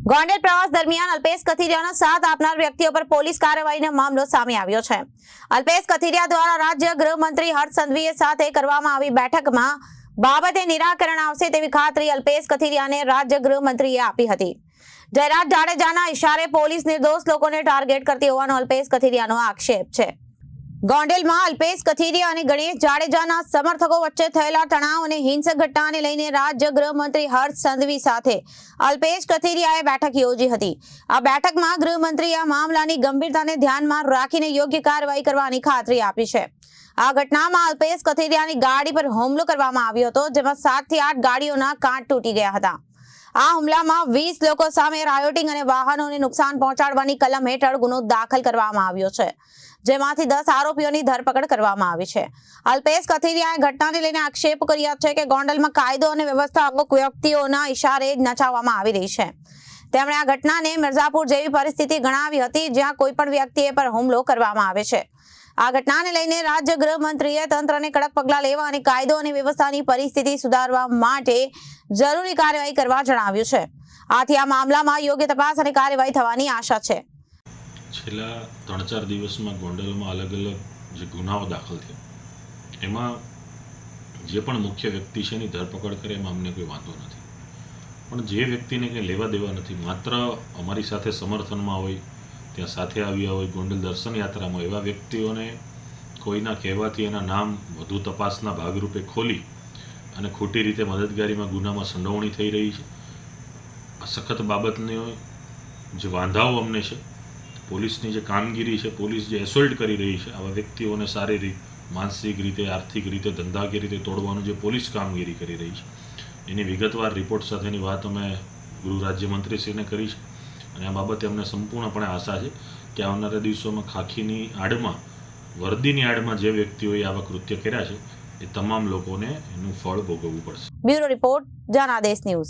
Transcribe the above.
ગોંડલ પ્રવાસ દરમિયાન અલ્પેશ કથિરિયાનો સાથ આપનાર વ્યક્તિઓ પર પોલીસ કાર્યવાહીનો મામલો સામે આવ્યો છે। અલ્પેશ કથિરિયા દ્વારા રાજ્ય ગૃહમંત્રી હર્ષ સંઘવીએ સાથે કરવામાં આવી બેઠકમાં બાબતે નિરાકરણ આવશે તેવી ખાતરી અલ્પેશ કથિરિયાને રાજ્ય ગૃહમંત્રીએ આપી હતી। જયરાજ જાડેજાના ઇશારે પોલીસ નિર્દોષ લોકોને ટાર્ગેટ કરતી હોવાનો અલ્પેશ કથિરિયાનો આક્ષેપ છે। ગોંડલમાં અલ્પેશ કથિરિયા અને ગણેશ જાડેજાના સમર્થકો વચ્ચે થયેલા તણાવ અને હિંસક ઘટનાને લઈને રાજ્ય ગૃહમંત્રી હર્ષ સંઘવી સાથે અલ્પેશ કથિરિયાએ બેઠક યોજી હતી। આ બેઠકમાં ગૃહમંત્રીએ આ મામલાની ગંભીરતાને ધ્યાનમાં રાખીને યોગ્ય કાર્યવાહી કરવાની ખાતરી આપી છે। આ ઘટનામાં અલ્પેશ કથિરિયાની ગાડી પર હુમલો કરવામાં આવ્યો હતો, જેમાં 7 થી 8 ગાડીઓના કાંચ તૂટી ગયા હતા। આ હુમલામાં 20 લોકો સામે રાયોટિંગ અને વાહનોને નુકસાન પહોંચાડવાની કલમ હેઠળ ગુનો દાખલ કરવામાં આવ્યો છે, જેમાંથી 10 આરોપીઓની ધરપકડ કરવામાં આવી છે। અલ્પેશ કથિરિયાએ ઘટનાને લઈને આક્ષેપ કર્યા છે કે ગોંડલમાં કાયદો અને વ્યવસ્થા અમુક વ્યક્તિઓના ઇશારે નચાવવામાં આવી રહી છે। તેમણે આ ઘટનાને મિર્ઝાપુર જેવી પરિસ્થિતિ ગણાવી હતી, જ્યાં કોઈ પણ વ્યક્તિએ પર હુમલો કરવામાં આવે છે। આ ઘટનાને લઈને રાજ્ય ગૃહમંત્રીએ તંત્રને કડક પગલાં લેવા અને કાયદો અને વ્યવસ્થાની પરિસ્થિતિ સુધારવા માટે જરૂરી કાર્યવાહી કરવા જણાવ્યું છે। આથી આ મામલામાં યોગ્ય તપાસ અને કાર્યવાહી થવાની આશા છે। છેલ્લા 3-4 દિવસમાં ગોંડલમાં અલગ અલગ જે ગુનાઓ દાખલ થયા એમાં જે પણ મુખ્ય વ્યક્તિ છે એની ધરપકડ કરે એમાં અમને કોઈ વાંધો નથી, પણ જે વ્યક્તિને કંઈ લેવા દેવા નથી, માત્ર અમારી સાથે સમર્થનમાં હોય, ત્યાં સાથે આવ્યા હોય, ગોંડલ દર્શન યાત્રામાં એવા વ્યક્તિઓને કોઈના કહેવાથી એના નામ વધુ તપાસના ભાગરૂપે ખોલી અને ખોટી રીતે મદદગારીમાં ગુનામાં સંડોવણી થઈ રહી છે। આ સખત બાબતની જે વાંધાઓ અમને છે, પોલીસની જે કામગીરી છે, પોલીસ જે એસોલ્ટ કરી રહી છે આવા વ્યક્તિઓને શારીરિક, માનસિક રીતે, આર્થિક રીતે, ધંધાકીય રીતે તોડવાનું જે પોલીસ કામગીરી કરી રહી છે એની વિગતવાર રિપોર્ટ સાથેની વાત અમે ગૃહ રાજ્યમંત્રીશ્રીને કરી છે અને આ બાબતે અમને સંપૂર્ણપણે આશા છે કે આવનારા દિવસોમાં ખાખીની આડમાં, વર્દીની આડમાં જે વ્યક્તિઓએ આવા કૃત્ય કર્યા છે એ તમામ લોકોને એનું ફળ ભોગવવું પડશે। Bureau report, Janadesh news.